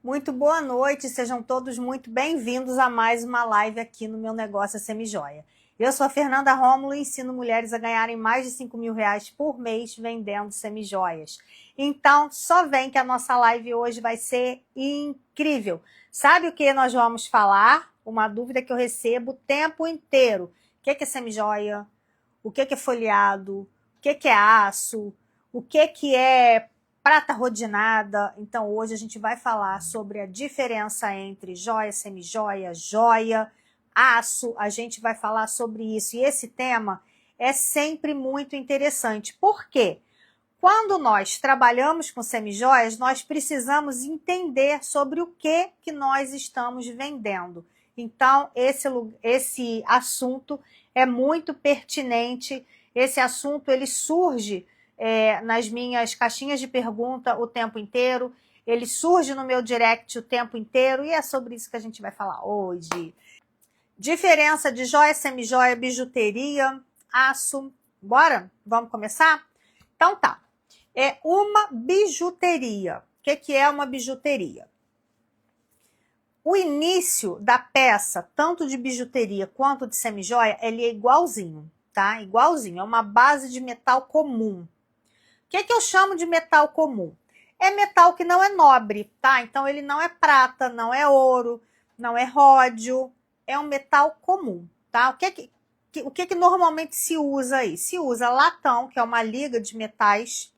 Muito boa noite, sejam todos muito bem-vindos a mais uma live aqui no meu negócio Semijoia. Eu sou a Fernanda Rômulo e ensino mulheres a ganharem mais de 5 mil reais por mês vendendo semijoias. Então, só vem que a nossa live hoje vai ser incrível. Sabe o que nós vamos falar? Uma dúvida que eu recebo o tempo inteiro. O que é semijoia? O que é folheado? O que é aço? O que é prata rodinada? Então hoje a gente vai falar sobre a diferença entre joia, semijoia, joia, aço. A gente vai falar sobre isso e esse tema é sempre muito interessante. Por quê? Quando nós trabalhamos com semijoias, nós precisamos entender sobre o que nós estamos vendendo. Então, esse assunto é muito pertinente. Esse assunto ele surge nas minhas caixinhas de pergunta o tempo inteiro. Ele surge no meu direct o tempo inteiro e é sobre isso que a gente vai falar hoje. Diferença de joia, semijoia, bijuteria, aço. Bora? Vamos começar? Então tá. É uma bijuteria. O que é uma bijuteria? O início da peça, tanto de bijuteria quanto de semijoia, ele é igualzinho, tá? Igualzinho, é uma base de metal comum. O que eu chamo de metal comum? É metal que não é nobre, tá? Então ele não é prata, não é ouro, não é ródio, é um metal comum, tá? O que normalmente se usa aí? Se usa latão, que é uma liga de metais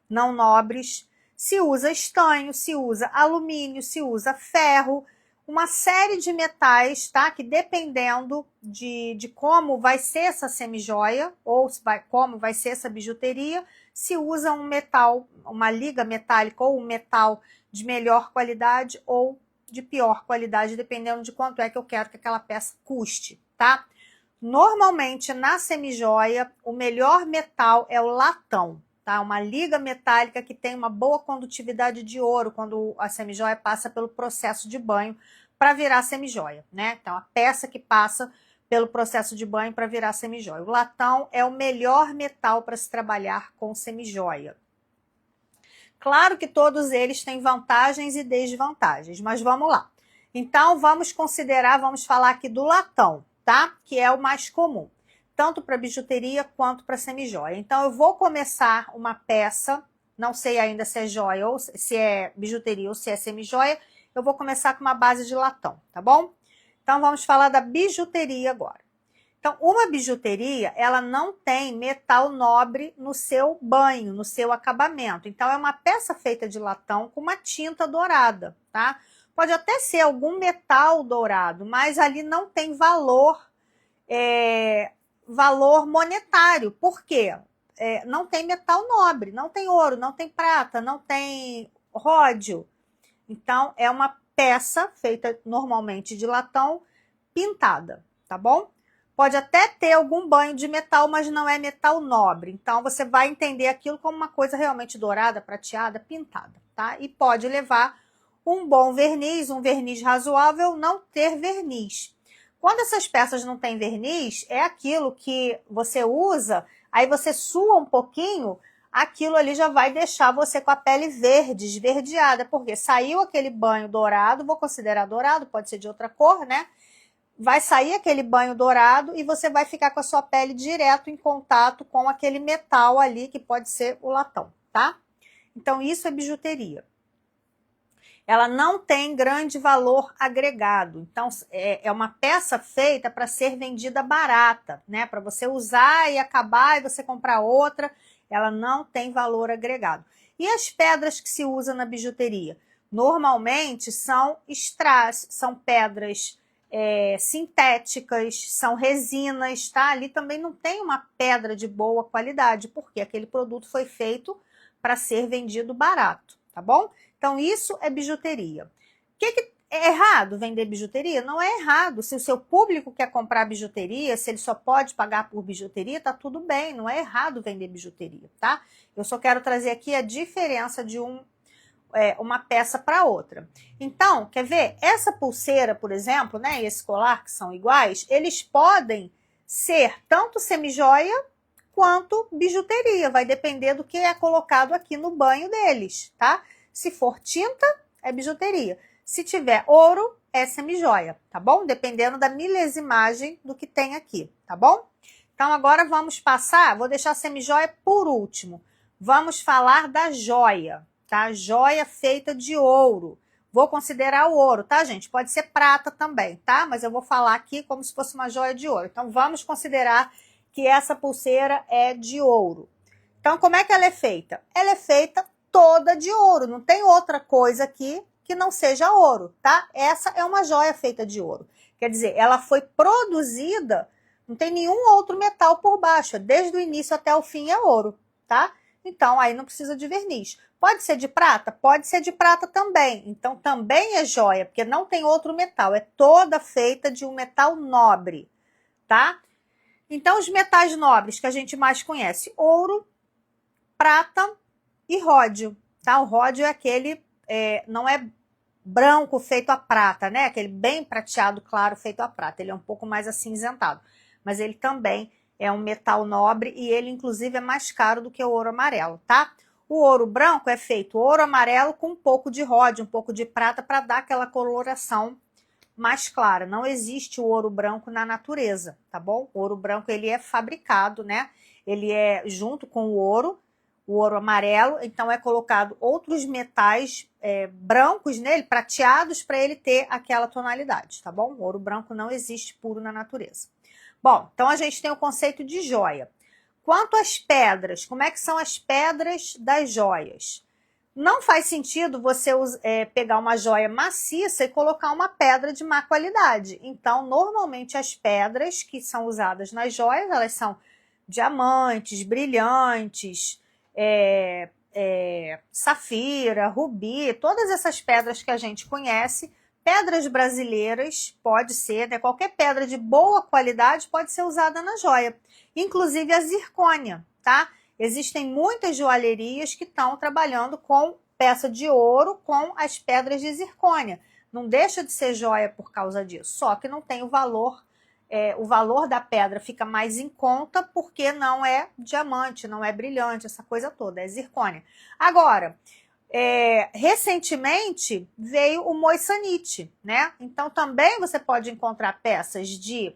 não nobres, se usa estanho, se usa alumínio, se usa ferro, uma série de metais, tá? Que dependendo de como vai ser essa semijoia ou como vai ser essa bijuteria, se usa um metal, uma liga metálica ou um metal de melhor qualidade ou de pior qualidade, dependendo de quanto é que eu quero que aquela peça custe, tá? Normalmente, na semijoia, o melhor metal é o latão, tá? Uma liga metálica que tem uma boa condutividade de ouro quando a semijoia passa pelo processo de banho para virar semijoia, né? Então, a peça que passa pelo processo de banho para virar semijoia. O latão é o melhor metal para se trabalhar com semijoia. Claro que todos eles têm vantagens e desvantagens, mas vamos lá. Então, vamos falar aqui do latão, tá? Que é o mais comum, tanto para bijuteria quanto para semijoia. Então, eu vou começar uma peça, não sei ainda se é joia ou se é bijuteria ou se é semijoia, eu vou começar com uma base de latão, tá bom? Então, vamos falar da bijuteria agora. Então, uma bijuteria, ela não tem metal nobre no seu banho, no seu acabamento. Então, é uma peça feita de latão com uma tinta dourada, tá? Pode até ser algum metal dourado, mas ali não tem valor monetário. Por quê? Não tem metal nobre, não tem ouro, não tem prata, não tem ródio. Então, é uma peça feita normalmente de latão pintada, tá bom? Pode até ter algum banho de metal, mas não é metal nobre. Então, você vai entender aquilo como uma coisa realmente dourada, prateada, pintada, tá? E pode levar um bom verniz, um verniz razoável, não ter verniz. Quando essas peças não têm verniz, é aquilo que você usa, aí você sua um pouquinho, aquilo ali já vai deixar você com a pele verde, esverdeada, porque saiu aquele banho dourado, vou considerar dourado, pode ser de outra cor, né? Vai sair aquele banho dourado e você vai ficar com a sua pele direto em contato com aquele metal ali, que pode ser o latão, tá? Então, isso é bijuteria. Ela não tem grande valor agregado. Então, é uma peça feita para ser vendida barata, né? Para você usar e acabar e você comprar outra. Ela não tem valor agregado. E as pedras que se usa na bijuteria? Normalmente são strass, são pedras sintéticas, são resinas, tá? Ali também não tem uma pedra de boa qualidade, porque aquele produto foi feito para ser vendido barato, tá bom? Então, isso é bijuteria. Que é errado vender bijuteria? Não é errado. Se o seu público quer comprar bijuteria, se ele só pode pagar por bijuteria, tá tudo bem. Não é errado vender bijuteria, tá? Eu só quero trazer aqui a diferença de uma peça para outra. Então, quer ver? Essa pulseira, por exemplo, né, e esse colar, que são iguais, eles podem ser tanto semijoia quanto bijuteria. Vai depender do que é colocado aqui no banho deles, tá? Se for tinta, é bijuteria. Se tiver ouro, é semijoia, tá bom? Dependendo da milesimagem do que tem aqui, tá bom? Então, agora vamos passar, vou deixar a semijoia por último. Vamos falar da joia, tá? Joia feita de ouro. Vou considerar o ouro, tá, gente? Pode ser prata também, tá? Mas eu vou falar aqui como se fosse uma joia de ouro. Então, vamos considerar que essa pulseira é de ouro. Então, como é que ela é feita? Ela é feita toda de ouro. Não tem outra coisa aqui que não seja ouro, tá? Essa é uma joia feita de ouro. Quer dizer, ela foi produzida, não tem nenhum outro metal por baixo. Desde o início até o fim é ouro, tá? Então, aí não precisa de verniz. Pode ser de prata? Pode ser de prata também. Então, também é joia, porque não tem outro metal. É toda feita de um metal nobre, tá? Então, os metais nobres que a gente mais conhece, ouro, prata e ródio, tá? O ródio é aquele, não é branco feito a prata, né? Aquele bem prateado claro feito a prata. Ele é um pouco mais acinzentado, mas ele também é um metal nobre e ele, inclusive, é mais caro do que o ouro amarelo, tá? O ouro branco é feito ouro amarelo com um pouco de ródio, um pouco de prata para dar aquela coloração mais clara. Não existe o ouro branco na natureza, tá bom? O ouro branco, ele é fabricado, né? Ele é junto com o ouro amarelo, então é colocado outros metais brancos nele, prateados, para ele ter aquela tonalidade, tá bom? O ouro branco não existe puro na natureza. Bom, então a gente tem o conceito de joia. Quanto às pedras, como é que são as pedras das joias? Não faz sentido você pegar uma joia maciça e colocar uma pedra de má qualidade. Então, normalmente as pedras que são usadas nas joias, elas são diamantes, brilhantes, safira, rubi, todas essas pedras que a gente conhece. Pedras brasileiras, pode ser, né? Qualquer pedra de boa qualidade pode ser usada na joia, inclusive a zircônia, tá? Existem muitas joalherias que estão trabalhando com peça de ouro com as pedras de zircônia. Não deixa de ser joia por causa disso, só que não tem o valor da pedra fica mais em conta porque não é diamante, não é brilhante, essa coisa toda, é zircônia. Agora, recentemente veio o moissanite, né? Então também você pode encontrar peças de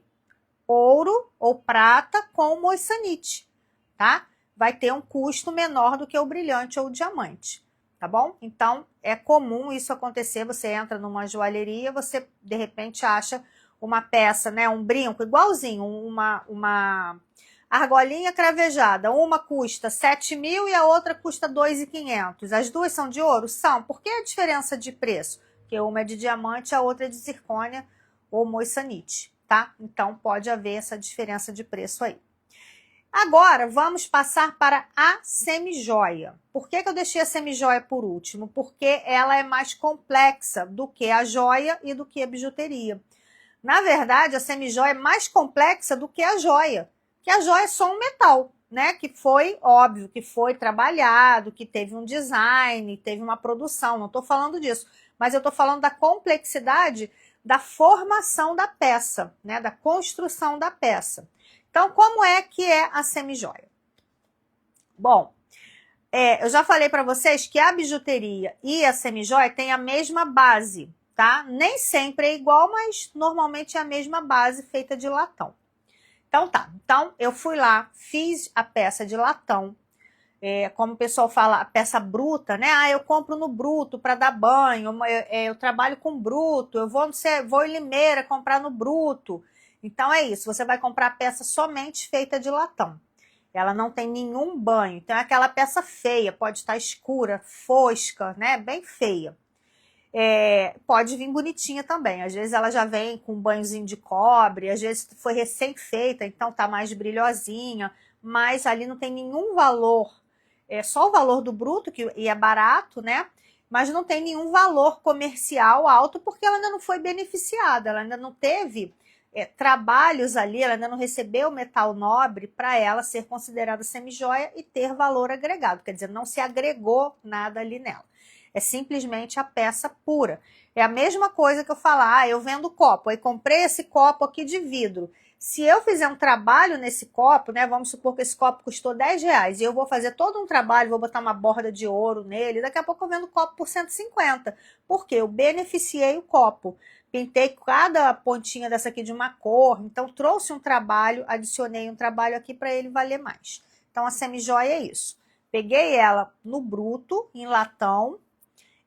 ouro ou prata com moissanite, tá? Vai ter um custo menor do que o brilhante ou o diamante, tá bom? Então é comum isso acontecer, você entra numa joalheria, você de repente acha uma peça, né, um brinco igualzinho, uma argolinha cravejada, uma custa 7.000 e a outra custa 2.500. As duas são de ouro? São. Por que a diferença de preço? Porque uma é de diamante, a outra é de zircônia ou moissanite, tá? Então pode haver essa diferença de preço aí. Agora vamos passar para a semijoia. Por que eu deixei a semijoia por último? Porque ela é mais complexa do que a joia e do que a bijuteria. Na verdade, a semijoia é mais complexa do que a joia, que a joia é só um metal, né? Que foi, óbvio, que foi trabalhado, que teve um design, teve uma produção, não estou falando disso, mas eu estou falando da complexidade da formação da peça, né? Da construção da peça. Então, como é que é a semijoia? Bom, eu já falei para vocês que a bijuteria e a semijoia têm a mesma base, tá? Nem sempre é igual, mas normalmente é a mesma base feita de latão. Então tá, então eu fui lá, fiz a peça de latão, como o pessoal fala, a peça bruta, né? Ah, eu compro no bruto para dar banho, eu trabalho com bruto, eu vou em Limeira comprar no bruto. Então é isso, você vai comprar a peça somente feita de latão. Ela não tem nenhum banho, então é aquela peça feia, pode estar escura, fosca, né? Bem feia. Pode vir bonitinha também, às vezes ela já vem com um banhozinho de cobre, às vezes foi recém-feita, então tá mais brilhosinha, mas ali não tem nenhum valor, só o valor do bruto, e é barato, né? Mas não tem nenhum valor comercial alto, porque ela ainda não foi beneficiada, ela ainda não teve trabalhos ali, ela ainda não recebeu metal nobre para ela ser considerada semijoia e ter valor agregado, quer dizer, não se agregou nada ali nela. É simplesmente a peça pura. É a mesma coisa que eu falar, eu vendo copo, aí comprei esse copo aqui de vidro. Se eu fizer um trabalho nesse copo, né, vamos supor que esse copo custou R$10 e eu vou fazer todo um trabalho, vou botar uma borda de ouro nele, daqui a pouco eu vendo o copo por 150, porque eu beneficiei o copo. Pintei cada pontinha dessa aqui de uma cor, então trouxe um trabalho, adicionei um trabalho aqui para ele valer mais. Então a semijoia é isso. Peguei ela no bruto, em latão,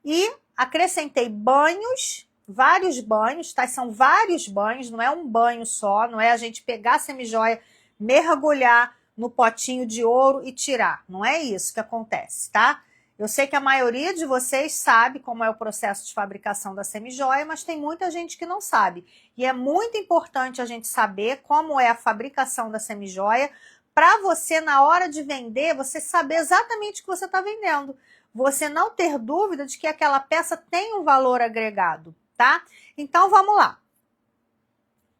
e acrescentei banhos, vários banhos, tá? São vários banhos, não é um banho só, não é a gente pegar a semijoia, mergulhar no potinho de ouro e tirar. Não é isso que acontece, tá? Eu sei que a maioria de vocês sabe como é o processo de fabricação da semijoia, mas tem muita gente que não sabe. E é muito importante a gente saber como é a fabricação da semijoia, para você, na hora de vender, você saber exatamente o que você está vendendo. Você não ter dúvida de que aquela peça tem um valor agregado, tá? Então, vamos lá.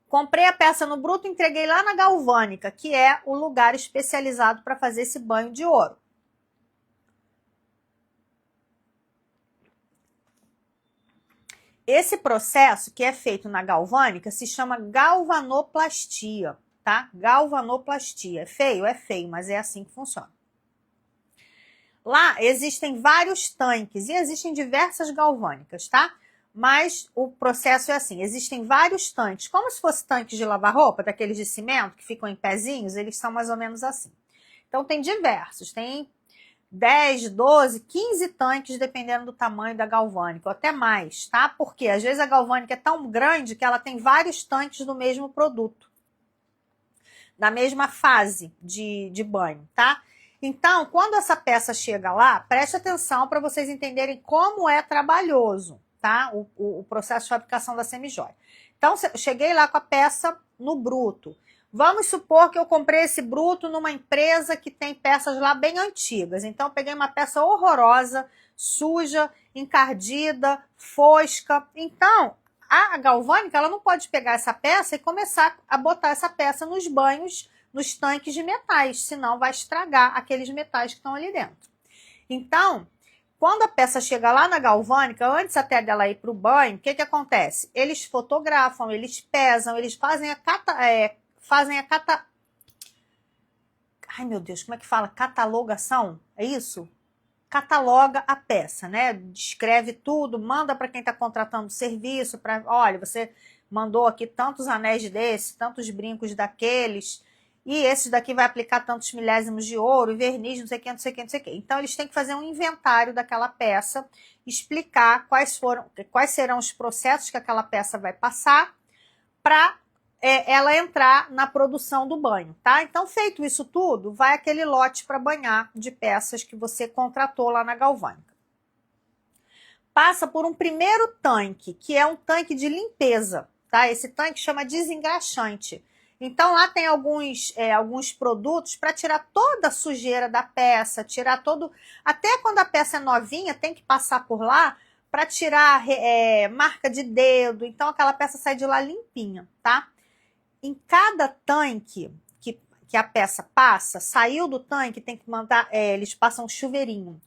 Comprei a peça no bruto, entreguei lá na Galvânica, que é o lugar especializado para fazer esse banho de ouro. Esse processo que é feito na galvânica se chama galvanoplastia, tá? Galvanoplastia. É feio? É feio, mas é assim que funciona. Lá existem vários tanques e existem diversas galvânicas, tá? Mas o processo é assim, existem vários tanques, como se fosse tanques de lavar roupa, daqueles de cimento que ficam em pezinhos, eles são mais ou menos assim. Então tem diversos, tem 10, 12, 15 tanques, dependendo do tamanho da galvânica, ou até mais, tá? Porque às vezes a galvânica é tão grande que ela tem vários tanques do mesmo produto, da mesma fase de banho, tá? Então, quando essa peça chega lá, preste atenção para vocês entenderem como é trabalhoso, tá? O processo de fabricação da semijoia. Então, eu cheguei lá com a peça no bruto. Vamos supor que eu comprei esse bruto numa empresa que tem peças lá bem antigas. Então, eu peguei uma peça horrorosa, suja, encardida, fosca. Então, a galvânica, ela não pode pegar essa peça e começar a botar essa peça nos banhos, nos tanques de metais, senão vai estragar aqueles metais que estão ali dentro. Então, quando a peça chega lá na galvânica, antes até dela ir para o banho, o que acontece? Eles fotografam, eles pesam, eles fazem Ai, meu Deus, como é que fala? Catalogação? É isso? Cataloga a peça, né? Descreve tudo, manda para quem está contratando o serviço, olha, você mandou aqui tantos anéis desses, tantos brincos daqueles, e esse daqui vai aplicar tantos milésimos de ouro, verniz, não sei o que, não sei o que, não sei o que. Então, eles têm que fazer um inventário daquela peça, explicar quais serão os processos que aquela peça vai passar para ela entrar na produção do banho, tá? Então, feito isso tudo, vai aquele lote para banhar de peças que você contratou lá na galvânica. Passa por um primeiro tanque, que é um tanque de limpeza, tá? Esse tanque chama desengraxante. Então, lá tem alguns produtos para tirar toda a sujeira da peça, tirar todo... Até quando a peça é novinha, tem que passar por lá para tirar marca de dedo. Então, aquela peça sai de lá limpinha, tá? Em cada tanque que a peça passa, saiu do tanque, tem que mandar, eles passam um chuveirinho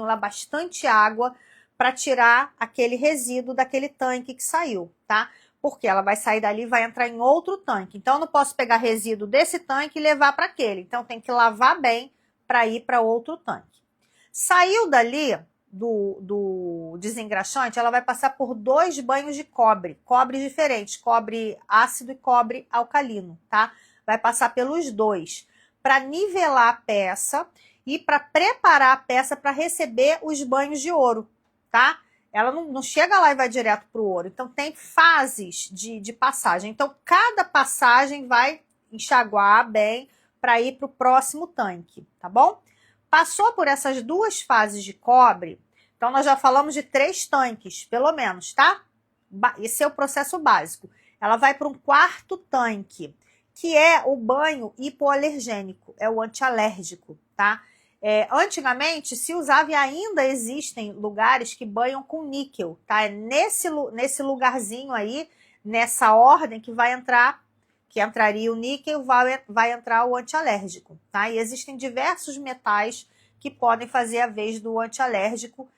lá, bastante água, para tirar aquele resíduo daquele tanque que saiu, tá? Porque ela vai sair dali e vai entrar em outro tanque. Então, eu não posso pegar resíduo desse tanque e levar para aquele. Então, tem que lavar bem para ir para outro tanque. Saiu dali do desengraxante, ela vai passar por 2 banhos de cobre diferentes, cobre ácido e cobre alcalino, tá? Vai passar pelos 2, para nivelar a peça e para preparar a peça para receber os banhos de ouro, tá? Ela não chega lá e vai direto para o ouro, então tem fases de passagem. Então, cada passagem vai enxaguar bem para ir para o próximo tanque, tá bom? Passou por essas 2 fases de cobre, então nós já falamos de 3 tanques, pelo menos, tá? Esse é o processo básico. Ela vai para um 4º tanque, que é o banho hipoalergênico, é o antialérgico, tá? Antigamente se usava, e ainda existem lugares que banham com níquel, tá? É nesse lugarzinho aí, nessa ordem que vai entrar, que entraria o níquel, vai entrar o antialérgico, tá? E existem diversos metais que podem fazer a vez do antialérgico,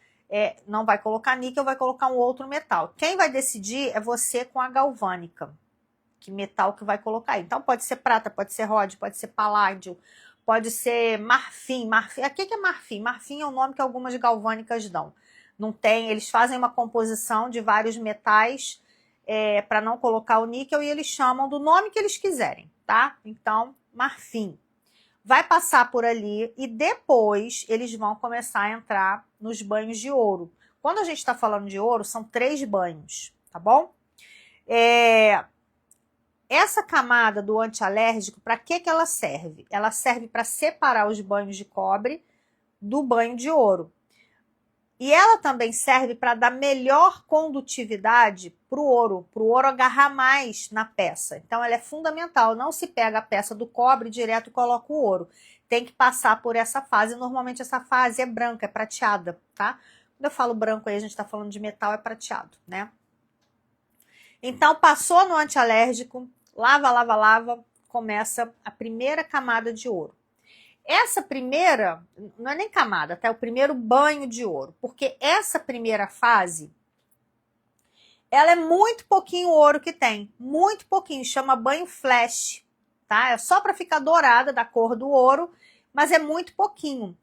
não vai colocar níquel, vai colocar um outro metal. Quem vai decidir é você com a galvânica, que metal que vai colocar. Então pode ser prata, pode ser ródio, pode ser paládio, pode ser marfim. Marfim, o que é marfim? Marfim é o nome que algumas galvânicas dão. Não tem, eles fazem uma composição de vários metais para não colocar o níquel e eles chamam do nome que eles quiserem, tá? Então, marfim. Vai passar por ali e depois eles vão começar a entrar nos banhos de ouro. Quando a gente está falando de ouro, são 3 banhos, tá bom? Essa camada do antialérgico, para que ela serve? Ela serve para separar os banhos de cobre do banho de ouro. E ela também serve para dar melhor condutividade para o ouro agarrar mais na peça. Então ela é fundamental, não se pega a peça do cobre direto e coloca o ouro. Tem que passar por essa fase, normalmente essa fase é branca, é prateada, tá? Quando eu falo branco aí, a gente está falando de metal, é prateado, né? Então passou no antialérgico, lava, lava, lava, começa a primeira camada de ouro. Essa primeira, não é nem camada, tá? É o primeiro banho de ouro, porque essa primeira fase, ela é muito pouquinho ouro que tem, muito pouquinho, chama banho flash, tá? É só para ficar dourada da cor do ouro, mas é muito pouquinho.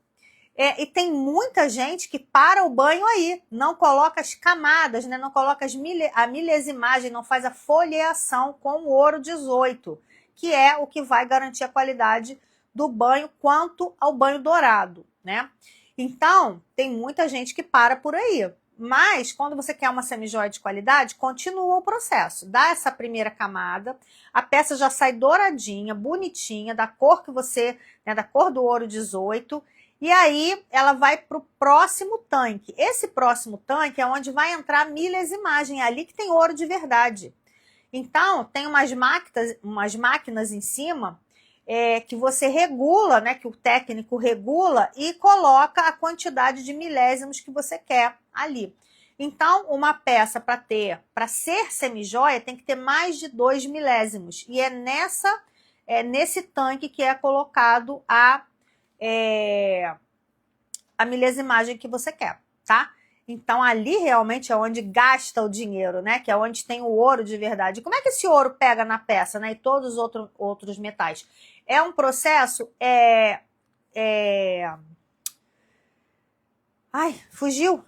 E tem muita gente que para o banho aí, não coloca as camadas, né? Não coloca a milesimagem, não faz a foliação com o ouro 18, que é o que vai garantir a qualidade do banho quanto ao banho dourado, né? Então, tem muita gente que para por aí. Mas, quando você quer uma semijoia de qualidade, continua o processo. Dá essa primeira camada, a peça já sai douradinha, bonitinha, da cor que você, né, da cor do ouro 18, e aí ela vai para o próximo tanque. Esse próximo tanque é onde vai entrar a milesimagem, é ali que tem ouro de verdade. Então, tem umas máquinas em cima que você regula, né, que o técnico regula e coloca a quantidade de milésimos que você quer ali. Então, uma peça para ser semijoia tem que ter mais de 2 milésimos. E é nesse tanque que é colocado a milesimagem que você quer, tá? Então, ali realmente é onde gasta o dinheiro, né? Que é onde tem o ouro de verdade. Como é que esse ouro pega na peça, né? E todos os outros metais? É um processo... Ai, fugiu?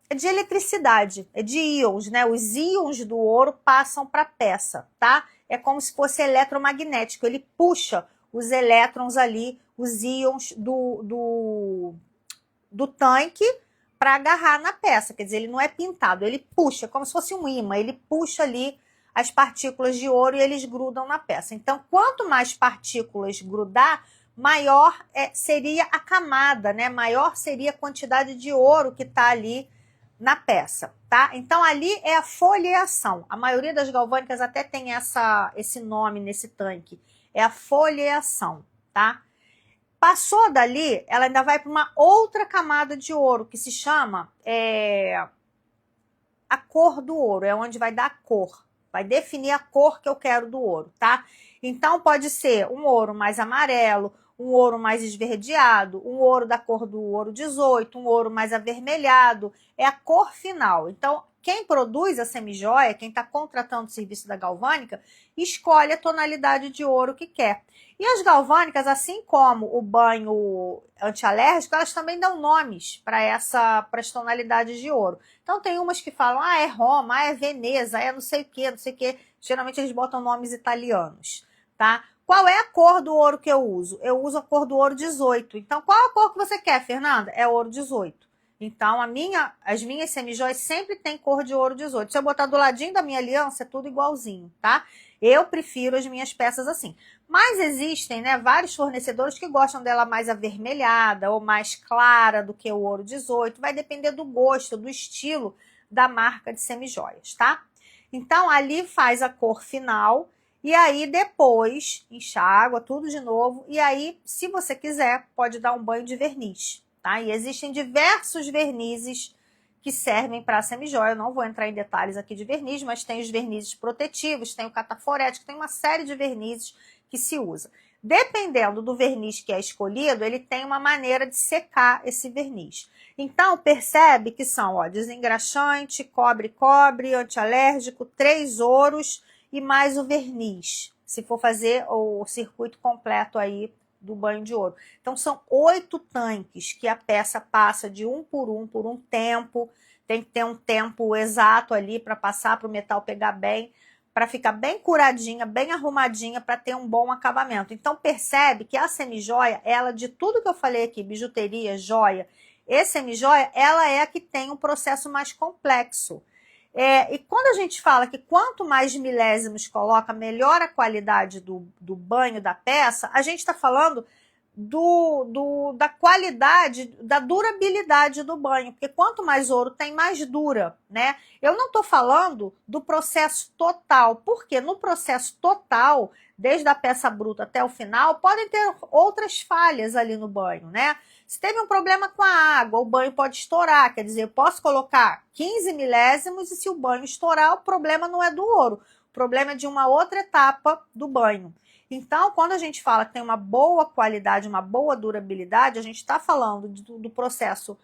É de eletricidade, é de íons, né? Os íons do ouro passam para a peça, tá? É como se fosse eletromagnético. Ele puxa os elétrons ali, os íons do tanque para agarrar na peça. Quer dizer, ele não é pintado, ele puxa, como se fosse um ímã. Ele puxa ali as partículas de ouro e eles grudam na peça. Então, quanto mais partículas grudar, maior seria a camada, né? Maior seria a quantidade de ouro que está ali na peça, tá? Então, ali é a foliação. A maioria das galvânicas até tem esse nome nesse tanque. É a foliação, tá? Passou dali, ela ainda vai para uma outra camada de ouro, que se chama a cor do ouro. É onde vai dar a cor. Vai definir a cor que eu quero do ouro, tá? Então, pode ser um ouro mais amarelo, um ouro mais esverdeado, um ouro da cor do ouro 18, um ouro mais avermelhado. É a cor final. Então, quem produz a semijoia, quem está contratando o serviço da galvânica, escolhe a tonalidade de ouro que quer. E as galvânicas, assim como o banho antialérgico, elas também dão nomes para as tonalidades de ouro. Então, tem umas que falam, é Roma, é Veneza, é não sei o que, não sei o que. Geralmente, eles botam nomes italianos, tá? Qual é a cor do ouro que eu uso? Eu uso a cor do ouro 18. Então, qual a cor que você quer, Fernanda? É ouro 18. Então, as minhas semijoias sempre tem cor de ouro 18. Se eu botar do ladinho da minha aliança, é tudo igualzinho, tá? Eu prefiro as minhas peças assim. Mas existem, né, vários fornecedores que gostam dela mais avermelhada ou mais clara do que o ouro 18. Vai depender do gosto, do estilo da marca de semijoias, tá? Então, ali faz a cor final e aí depois enxágua tudo de novo. E aí, se você quiser, pode dar um banho de verniz. Tá? E existem diversos vernizes que servem para a semijoia. Eu não vou entrar em detalhes aqui de verniz, mas tem os vernizes protetivos, tem o cataforético, tem uma série de vernizes que se usa. Dependendo do verniz que é escolhido, ele tem uma maneira de secar esse verniz. Então, percebe que são, ó, desengraxante, cobre, antialérgico, 3 ouros e mais o verniz, se for fazer o circuito completo aí do banho de ouro. Então, são 8 tanques que a peça passa de um por um tempo. Tem que ter um tempo exato ali para passar, para o metal pegar bem, para ficar bem curadinha, bem arrumadinha, para ter um bom acabamento. Então, percebe que a semijoia, ela, de tudo que eu falei aqui, bijuteria, joia e semijoia, ela é a que tem um processo mais complexo. E quando a gente fala que quanto mais milésimos coloca, melhor a qualidade do banho da peça, a gente está falando da qualidade, da durabilidade do banho, porque quanto mais ouro tem, mais dura, né? Eu não estou falando do processo total, porque no processo total, desde a peça bruta até o final, podem ter outras falhas ali no banho, né? Se teve um problema com a água, o banho pode estourar, quer dizer, eu posso colocar 15 milésimos e se o banho estourar, o problema não é do ouro, o problema é de uma outra etapa do banho. Então, quando a gente fala que tem uma boa qualidade, uma boa durabilidade, a gente está falando do processo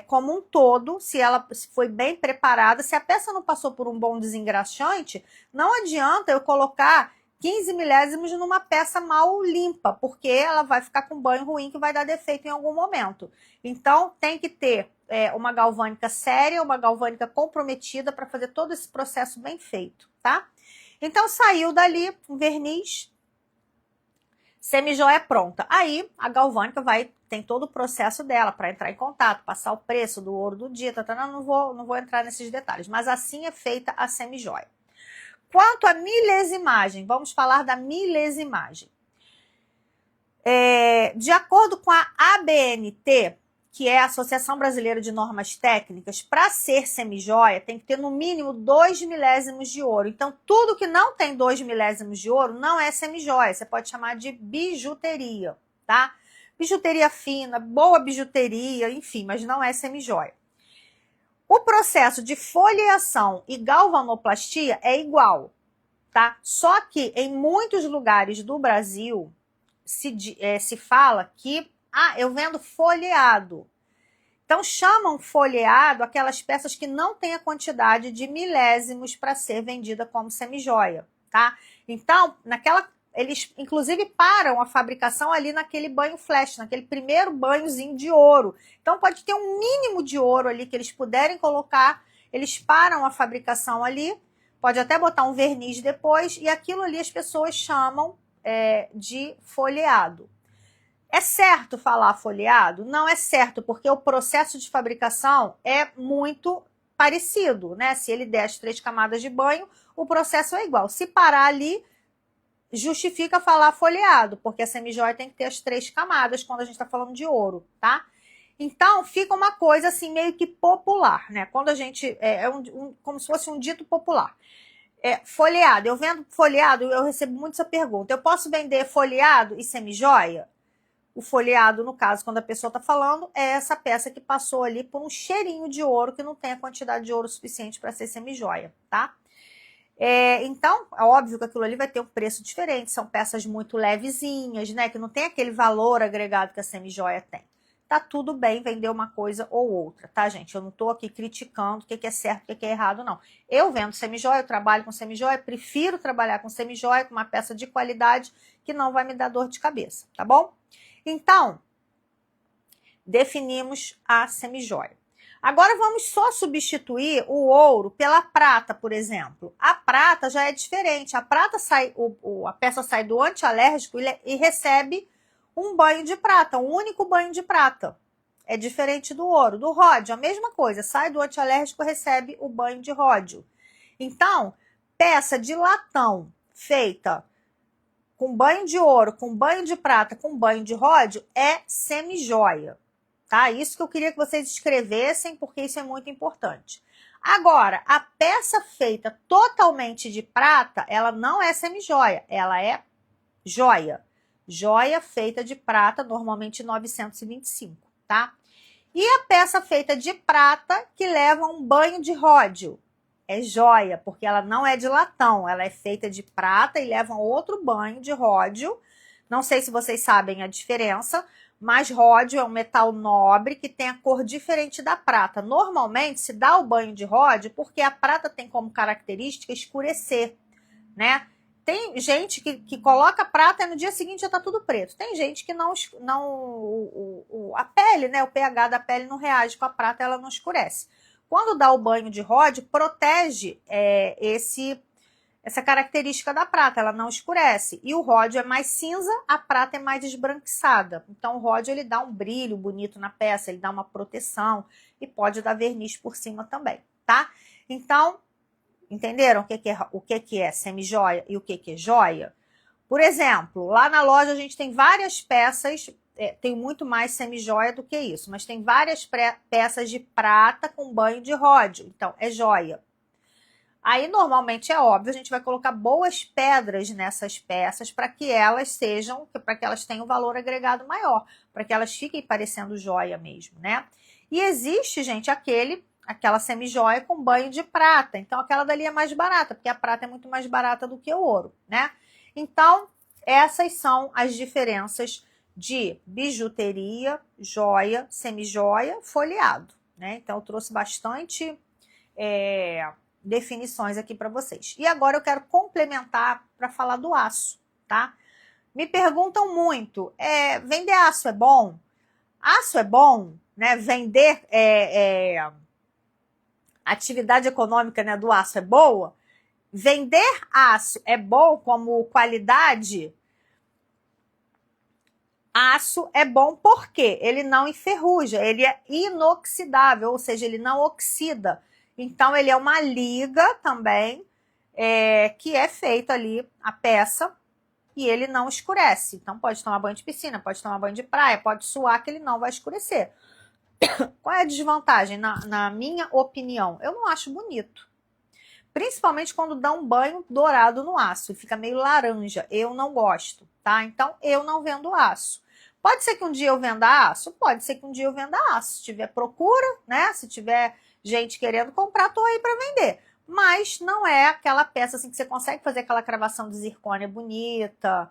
como um todo, se ela foi bem preparada, se a peça não passou por um bom desengraxante, não adianta eu colocar 15 milésimos numa peça mal limpa, porque ela vai ficar com banho ruim que vai dar defeito em algum momento. Então, tem que ter uma galvânica séria, uma galvânica comprometida para fazer todo esse processo bem feito, tá? Então, saiu dali um verniz, semijoia pronta. Aí, a galvânica tem todo o processo dela para entrar em contato, passar o preço do ouro do dia, não vou entrar nesses detalhes, mas assim é feita a semijoia. Quanto à milesimagem, vamos falar da milesimagem. De acordo com a ABNT, que é a Associação Brasileira de Normas Técnicas, para ser semijoia tem que ter no mínimo 2 milésimos de ouro. Então, tudo que não tem 2 milésimos de ouro não é semijoia, você pode chamar de bijuteria, tá? Bijuteria fina, boa bijuteria, enfim, mas não é semijoia. O processo de foliação e galvanoplastia é igual, tá? Só que em muitos lugares do Brasil se fala que eu vendo folheado. Então, chamam folheado aquelas peças que não têm a quantidade de milésimos para ser vendida como semijoia, tá? Então, eles inclusive param a fabricação ali naquele banho flash, naquele primeiro banhozinho de ouro. Então, pode ter um mínimo de ouro ali que eles puderem colocar, eles param a fabricação ali, pode até botar um verniz depois, e aquilo ali as pessoas chamam de folheado. É certo falar folheado? Não é certo, porque o processo de fabricação é muito parecido, né? Se ele der as 3 camadas de banho, o processo é igual. Se parar ali, justifica falar folheado, porque a semijoia tem que ter as 3 camadas quando a gente está falando de ouro, tá? Então, fica uma coisa assim meio que popular, né? Quando a gente... como se fosse um dito popular. Folheado, eu vendo folheado, eu recebo muito essa pergunta. Eu posso vender folheado e semijoia? O folheado, no caso, quando a pessoa está falando, é essa peça que passou ali por um cheirinho de ouro que não tem a quantidade de ouro suficiente para ser semijoia, tá? Então, é óbvio que aquilo ali vai ter um preço diferente, são peças muito levezinhas, né? Que não tem aquele valor agregado que a semijoia tem. Tá tudo bem vender uma coisa ou outra, tá, gente? Eu não tô aqui criticando o que é certo, o que é errado, não. Eu vendo semijoia, eu trabalho com semijoia, prefiro trabalhar com semijoia, com uma peça de qualidade que não vai me dar dor de cabeça, tá bom? Então, definimos a semijoia. Agora vamos só substituir o ouro pela prata, por exemplo. A prata já é diferente. A prata a peça sai do antialérgico e recebe um banho de prata, um único banho de prata. É diferente do ouro. Do ródio, a mesma coisa. Sai do antialérgico e recebe o banho de ródio. Então, peça de latão feita com banho de ouro, com banho de prata, com banho de ródio, é semijoia, tá? Isso que eu queria que vocês escrevessem, porque isso é muito importante. Agora, a peça feita totalmente de prata, ela não é semijoia, ela é joia. Joia feita de prata, normalmente 925, tá? E a peça feita de prata, que leva um banho de ródio, é joia, porque ela não é de latão, ela é feita de prata e leva outro banho de ródio, Não sei se vocês sabem a diferença, mas ródio é um metal nobre que tem a cor diferente da prata. Normalmente se dá o banho de ródio porque a prata tem como característica escurecer, né? Tem gente que coloca prata e no dia seguinte já tá tudo preto. Tem gente que não a pele, né? O pH da pele não reage com a prata, ela não escurece. Quando dá o banho de ródio, protege essa característica da prata, ela não escurece. E o ródio é mais cinza, a prata é mais esbranquiçada. Então o ródio ele dá um brilho bonito na peça, ele dá uma proteção e pode dar verniz por cima também, tá? Então, entenderam o que é semi-joia e o que é joia? Por exemplo, lá na loja a gente tem várias peças, tem muito mais semi-joia do que isso, mas tem várias peças de prata com banho de ródio, então é joia. Aí, normalmente, é óbvio, a gente vai colocar boas pedras nessas peças para que elas tenham um valor agregado maior, para que elas fiquem parecendo joia mesmo, né? E existe, gente, aquela semi-joia com banho de prata. Então, aquela dali é mais barata, porque a prata é muito mais barata do que o ouro, né? Então, essas são as diferenças de bijuteria, joia, semi-joia, folheado, né? Então, eu trouxe bastante definições aqui para vocês. E agora eu quero complementar para falar do aço, tá? Me perguntam muito, vender aço é bom? Aço é bom, né? Vender atividade econômica, né, do aço é boa? Vender aço é bom como qualidade? Aço é bom porque ele não enferruja, ele é inoxidável, ou seja, ele não oxida. Então, ele é uma liga também, que é feito ali a peça e ele não escurece. Então, pode tomar banho de piscina, pode tomar banho de praia, pode suar que ele não vai escurecer. Qual é a desvantagem? Na minha opinião, eu não acho bonito. Principalmente quando dá um banho dourado no aço e fica meio laranja. Eu não gosto, tá? Então, eu não vendo aço. Pode ser que um dia eu venda aço? Pode ser que um dia eu venda aço. Se tiver procura, né? Se tiver gente querendo comprar, tô aí para vender. Mas não é aquela peça assim que você consegue fazer aquela cravação de zircônia bonita.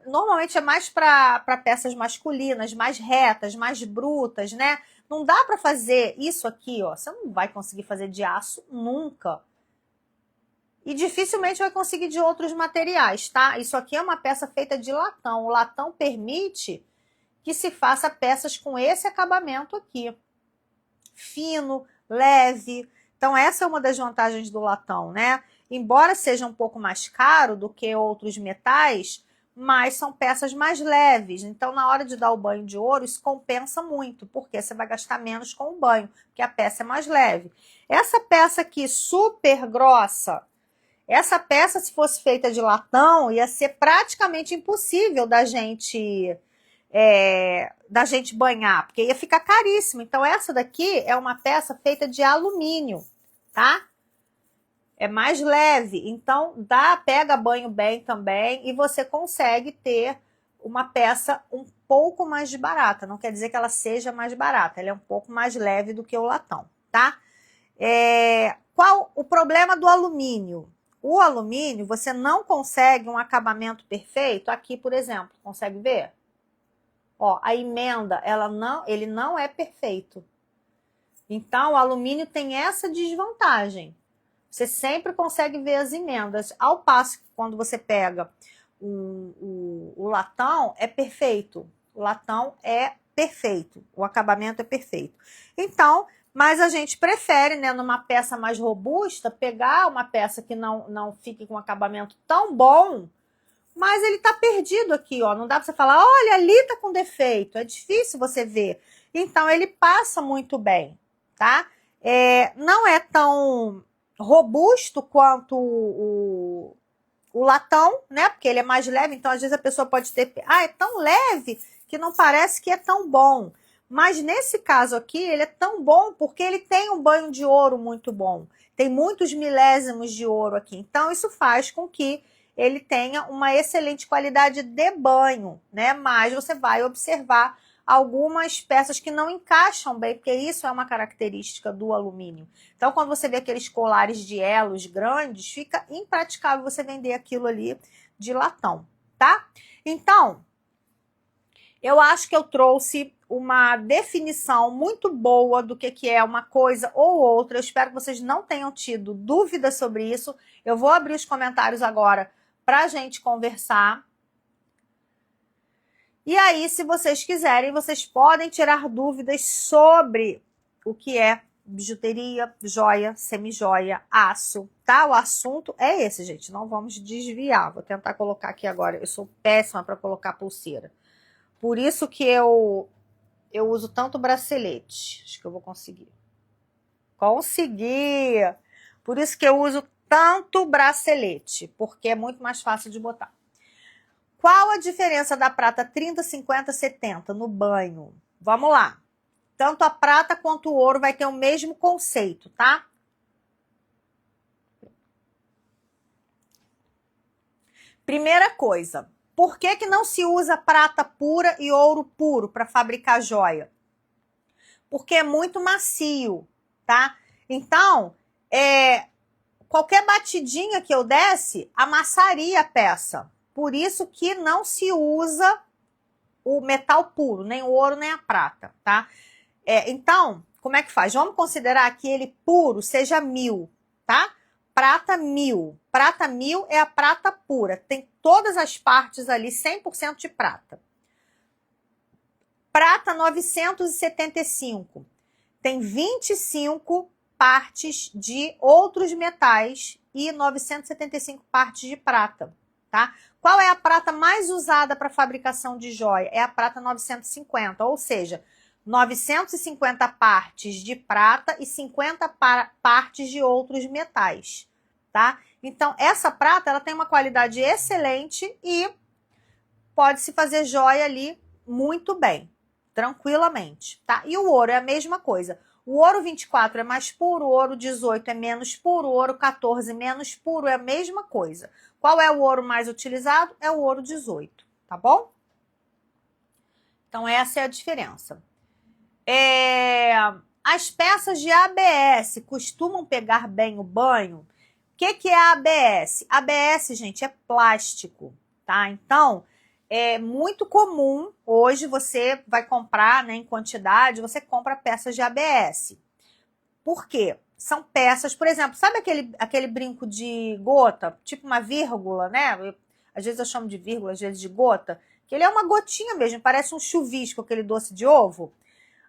Normalmente é mais para peças masculinas, mais retas, mais brutas, né? Não dá para fazer isso aqui, ó. Você não vai conseguir fazer de aço nunca. E dificilmente vai conseguir de outros materiais, tá? Isso aqui é uma peça feita de latão. O latão permite que se faça peças com esse acabamento aqui. Fino, leve. Então, essa é uma das vantagens do latão, né? Embora seja um pouco mais caro do que outros metais, mas são peças mais leves. Então, na hora de dar o banho de ouro, isso compensa muito, porque você vai gastar menos com o banho, porque a peça é mais leve. Essa peça aqui, super grossa, essa peça, se fosse feita de latão, ia ser praticamente impossível da gente banhar, porque ia ficar caríssimo. Então, essa daqui é uma peça feita de alumínio, tá? É mais leve, então pega banho bem também e você consegue ter uma peça um pouco mais barata. Não quer dizer que ela seja mais barata, ela é um pouco mais leve do que o latão, tá? Qual o problema do alumínio? O alumínio, você não consegue um acabamento perfeito. Aqui, por exemplo, consegue ver? Ó, a emenda, ele não é perfeito. Então, o alumínio tem essa desvantagem. Você sempre consegue ver as emendas. Ao passo que quando você pega o latão, é perfeito. O latão é perfeito. O acabamento é perfeito. Então, mas a gente prefere, né, numa peça mais robusta, pegar uma peça que não fique com um acabamento tão bom, mas ele tá perdido aqui, ó. Não dá pra você falar, olha, ali tá com defeito. É difícil você ver. Então, ele passa muito bem, tá? Não é tão robusto quanto o latão, né? Porque ele é mais leve, então às vezes a pessoa pode ter... é tão leve que não parece que é tão bom. Mas nesse caso aqui, ele é tão bom porque ele tem um banho de ouro muito bom. Tem muitos milésimos de ouro aqui. Então, isso faz com que ele tenha uma excelente qualidade de banho, né? Mas você vai observar algumas peças que não encaixam bem, porque isso é uma característica do alumínio. Então, quando você vê aqueles colares de elos grandes, fica impraticável você vender aquilo ali de latão, tá? Então, eu acho que eu trouxe uma definição muito boa do que é uma coisa ou outra. Eu espero que vocês não tenham tido dúvidas sobre isso. Eu vou abrir os comentários agora para a gente conversar. E aí, se vocês quiserem, vocês podem tirar dúvidas sobre o que é bijuteria, joia, semijoia, aço, tá? O assunto é esse, gente. Não vamos desviar. Vou tentar colocar aqui agora. Eu sou péssima para colocar pulseira. Por isso que eu uso tanto bracelete. Acho que eu vou conseguir. Consegui! Por isso que eu uso tanto bracelete, porque é muito mais fácil de botar. Qual a diferença da prata 30, 50, 70 no banho? Vamos lá. Tanto a prata quanto o ouro vai ter o mesmo conceito, tá? Primeira coisa, por que que não se usa prata pura e ouro puro para fabricar joia? Porque é muito macio, tá? Então, qualquer batidinha que eu desse, amassaria a peça. Por isso que não se usa o metal puro, nem o ouro, nem a prata, tá? Então, como é que faz? Vamos considerar que ele puro seja 1000, tá? Prata 1000. Prata 1000 é a prata pura. Tem todas as partes ali, 100% de prata. Prata 975. Tem 25 partes de outros metais e 975 partes de prata, tá? Qual é a prata mais usada para fabricação de joia? É a prata 950, ou seja, 950 partes de prata e 50 partes de outros metais, tá? Então, essa prata, ela tem uma qualidade excelente e pode-se fazer joia ali muito bem, tranquilamente, tá? E o ouro é a mesma coisa. O ouro 24 é mais puro, o ouro 18 é menos puro, o ouro 14 menos puro, é a mesma coisa. Qual é o ouro mais utilizado? É o ouro 18, tá bom? Então, essa é a diferença. As peças de ABS costumam pegar bem o banho? O que é ABS? ABS, gente, é plástico, tá? Então, é muito comum, hoje você vai comprar, né, em quantidade, você compra peças de ABS. Por quê? São peças, por exemplo, sabe aquele brinco de gota, tipo uma vírgula, né? Às vezes eu chamo de vírgula, às vezes de gota, que ele é uma gotinha mesmo, parece um chuvisco, aquele doce de ovo.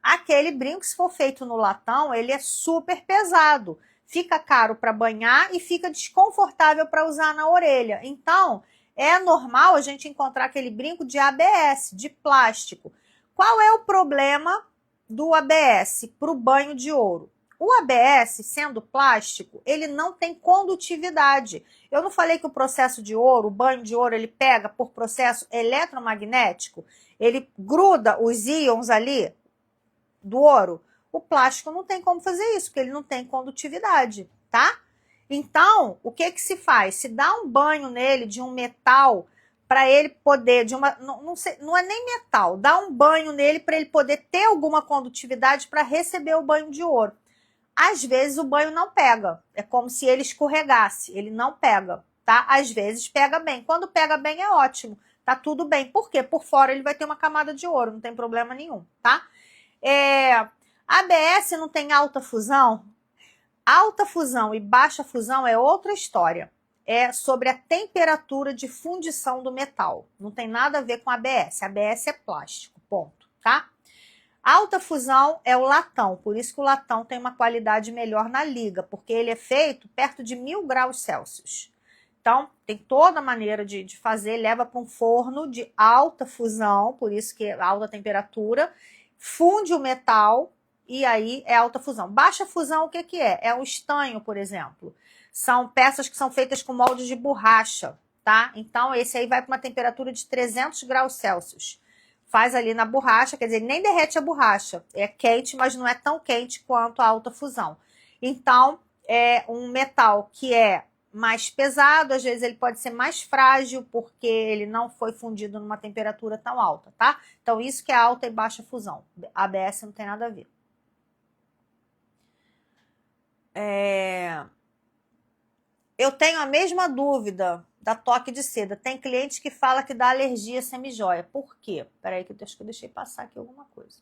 Aquele brinco, se for feito no latão, ele é super pesado. Fica caro para banhar e fica desconfortável para usar na orelha. Então, é normal a gente encontrar aquele brinco de ABS, de plástico. Qual é o problema do ABS para o banho de ouro? O ABS, sendo plástico, ele não tem condutividade. Eu não falei que o processo de ouro, o banho de ouro, ele pega por processo eletromagnético? Ele gruda os íons ali do ouro? O plástico não tem como fazer isso, porque ele não tem condutividade, tá? Então, o que se faz? Se dá um banho nele de um metal para ele poder, não é nem metal, dá um banho nele para ele poder ter alguma condutividade para receber o banho de ouro. Às vezes o banho não pega, é como se ele escorregasse, ele não pega, tá? Às vezes pega bem, quando pega bem é ótimo, tá tudo bem. Por quê? Por fora ele vai ter uma camada de ouro, não tem problema nenhum, tá? ABS não tem alta fusão? Alta fusão e baixa fusão é outra história. É sobre a temperatura de fundição do metal. Não tem nada a ver com ABS. ABS é plástico, ponto, tá? Alta fusão é o latão, por isso que o latão tem uma qualidade melhor na liga, porque ele é feito perto de 1000 graus Celsius. Então, tem toda a maneira de fazer, leva para um forno de alta fusão, por isso que é alta temperatura, funde o metal e aí é alta fusão. Baixa fusão, o que é? É o estanho, por exemplo. São peças que são feitas com moldes de borracha, tá? Então, esse aí vai para uma temperatura de 300 graus Celsius. Faz ali na borracha, quer dizer, nem derrete a borracha. É quente, mas não é tão quente quanto a alta fusão. Então, é um metal que é mais pesado, às vezes ele pode ser mais frágil, porque ele não foi fundido numa temperatura tão alta, tá? Então, isso que é alta e baixa fusão. ABS não tem nada a ver. Eu tenho a mesma dúvida da Toque de Seda. Tem cliente que fala que dá alergia a semijoia. Por quê? Peraí que eu acho que eu deixei passar aqui alguma coisa.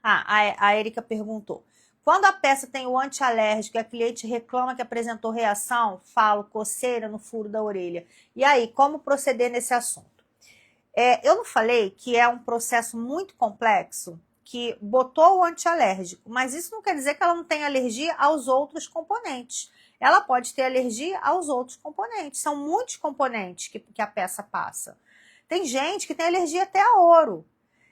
A Erika perguntou. Quando a peça tem o antialérgico e a cliente reclama que apresentou reação, falo coceira no furo da orelha. E aí, como proceder nesse assunto? Eu não falei que é um processo muito complexo, que botou o antialérgico, mas isso não quer dizer que ela não tem alergia aos outros componentes. Ela pode ter alergia aos outros componentes. São muitos componentes que a peça passa. Tem gente que tem alergia até a ouro.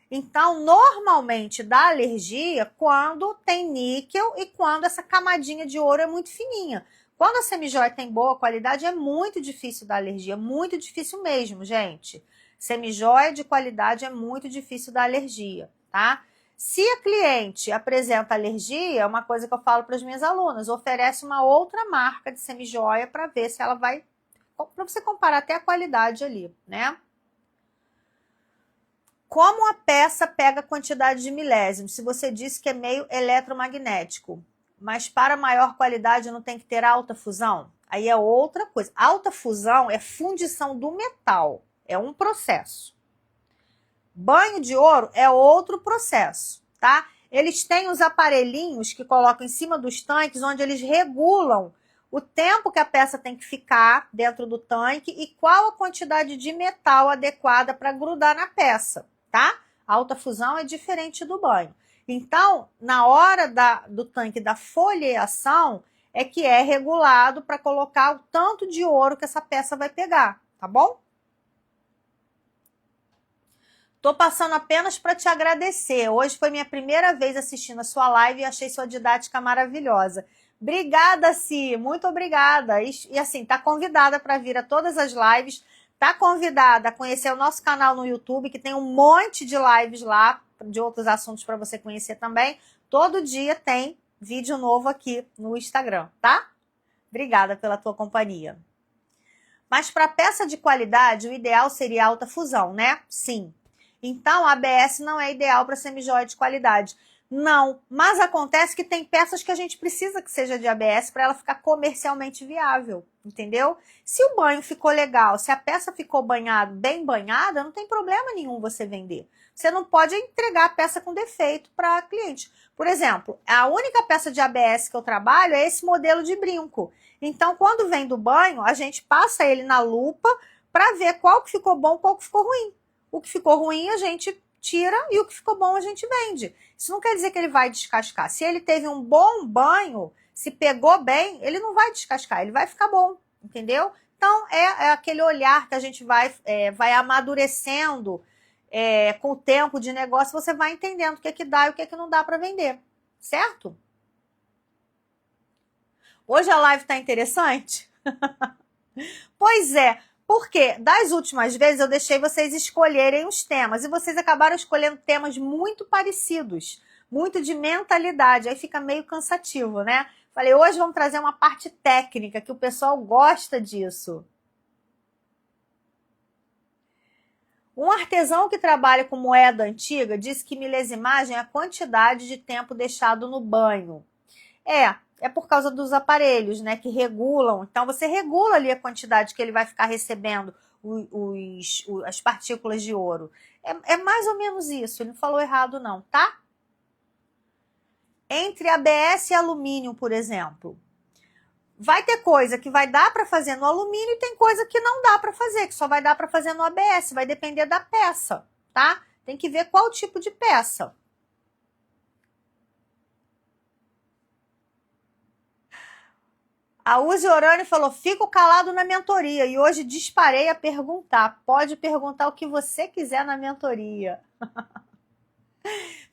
Então, normalmente dá alergia quando tem níquel e quando essa camadinha de ouro é muito fininha. Quando a semijoia tem boa qualidade, é muito difícil dar alergia. Muito difícil mesmo, gente. Semijoia de qualidade é muito difícil dar alergia, tá? Se a cliente apresenta alergia, é uma coisa que eu falo para as minhas alunas, oferece uma outra marca de semijoia para ver se ela vai, para você comparar até a qualidade ali, né? Como a peça pega a quantidade de milésimos? Se você disse que é meio eletromagnético, mas para maior qualidade não tem que ter alta fusão? Aí é outra coisa. Alta fusão é fundição do metal, é um processo. Banho de ouro é outro processo, tá? Eles têm os aparelhinhos que colocam em cima dos tanques, onde eles regulam o tempo que a peça tem que ficar dentro do tanque e qual a quantidade de metal adequada para grudar na peça, tá? A alta fusão é diferente do banho. Então, na hora do tanque da foliação, é que é regulado para colocar o tanto de ouro que essa peça vai pegar, tá bom? Tô passando apenas para te agradecer. Hoje foi minha primeira vez assistindo a sua live e achei sua didática maravilhosa. Obrigada, Si, muito obrigada. E assim, tá convidada para vir a todas as lives, tá convidada a conhecer o nosso canal no YouTube, que tem um monte de lives lá, de outros assuntos para você conhecer também. Todo dia tem vídeo novo aqui no Instagram, tá? Obrigada pela tua companhia. Mas para peça de qualidade, o ideal seria alta fusão, né? Sim. Então, a ABS não é ideal para semijoia de qualidade. Não, mas acontece que tem peças que a gente precisa que seja de ABS para ela ficar comercialmente viável, entendeu? Se o banho ficou legal, se a peça ficou bem banhada, não tem problema nenhum você vender. Você não pode entregar a peça com defeito para cliente. Por exemplo, a única peça de ABS que eu trabalho é esse modelo de brinco. Então, quando vem do banho, a gente passa ele na lupa para ver qual que ficou bom, qual que ficou ruim. O que ficou ruim a gente tira e o que ficou bom a gente vende. Isso não quer dizer que ele vai descascar. Se ele teve um bom banho, se pegou bem, ele não vai descascar, ele vai ficar bom, entendeu? Então, é aquele olhar que a gente vai amadurecendo com o tempo de negócio, você vai entendendo o que é que dá e o que é que não dá para vender, certo? Hoje a live tá interessante? Pois é. Porque das últimas vezes eu deixei vocês escolherem os temas e vocês acabaram escolhendo temas muito parecidos, muito de mentalidade, aí fica meio cansativo, né? Falei, hoje vamos trazer uma parte técnica, que o pessoal gosta disso. Um artesão que trabalha com moeda antiga disse que milesimagem é a quantidade de tempo deixado no banho. É por causa dos aparelhos, né, que regulam. Então, você regula ali a quantidade que ele vai ficar recebendo as partículas de ouro. É mais ou menos isso, ele não falou errado não, tá? Entre ABS e alumínio, por exemplo, vai ter coisa que vai dar para fazer no alumínio e tem coisa que não dá para fazer, que só vai dar para fazer no ABS, vai depender da peça, tá? Tem que ver qual tipo de peça. A Uzi Orani falou, fico calado na mentoria e hoje disparei a perguntar. Pode perguntar o que você quiser na mentoria.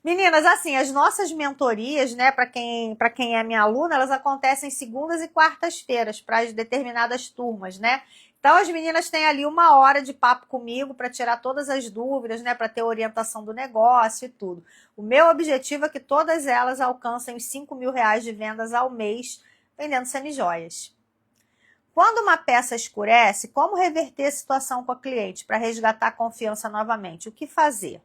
Meninas, assim, as nossas mentorias, né, para quem é minha aluna, elas acontecem segundas e quartas-feiras para as determinadas turmas, né? Então as meninas têm ali 1 hora de papo comigo para tirar todas as dúvidas, né, para ter orientação do negócio e tudo. O meu objetivo é que todas elas alcancem os 5 mil reais de vendas ao mês vendendo semijoias. Quando uma peça escurece, como reverter a situação com a cliente para resgatar a confiança novamente? O que fazer?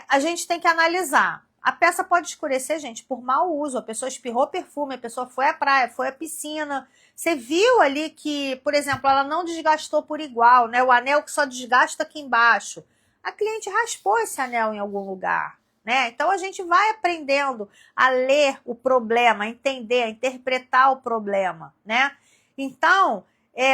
A gente tem que analisar A peça pode escurecer, gente, por mau uso. A pessoa espirrou perfume, a pessoa foi à praia, foi à piscina. Você viu ali que, por exemplo, ela não desgastou por igual, né? O anel que só desgasta aqui embaixo. A cliente raspou esse anel em algum lugar, né? Então a gente vai aprendendo a ler o problema, a entender, a interpretar o problema, né? Então,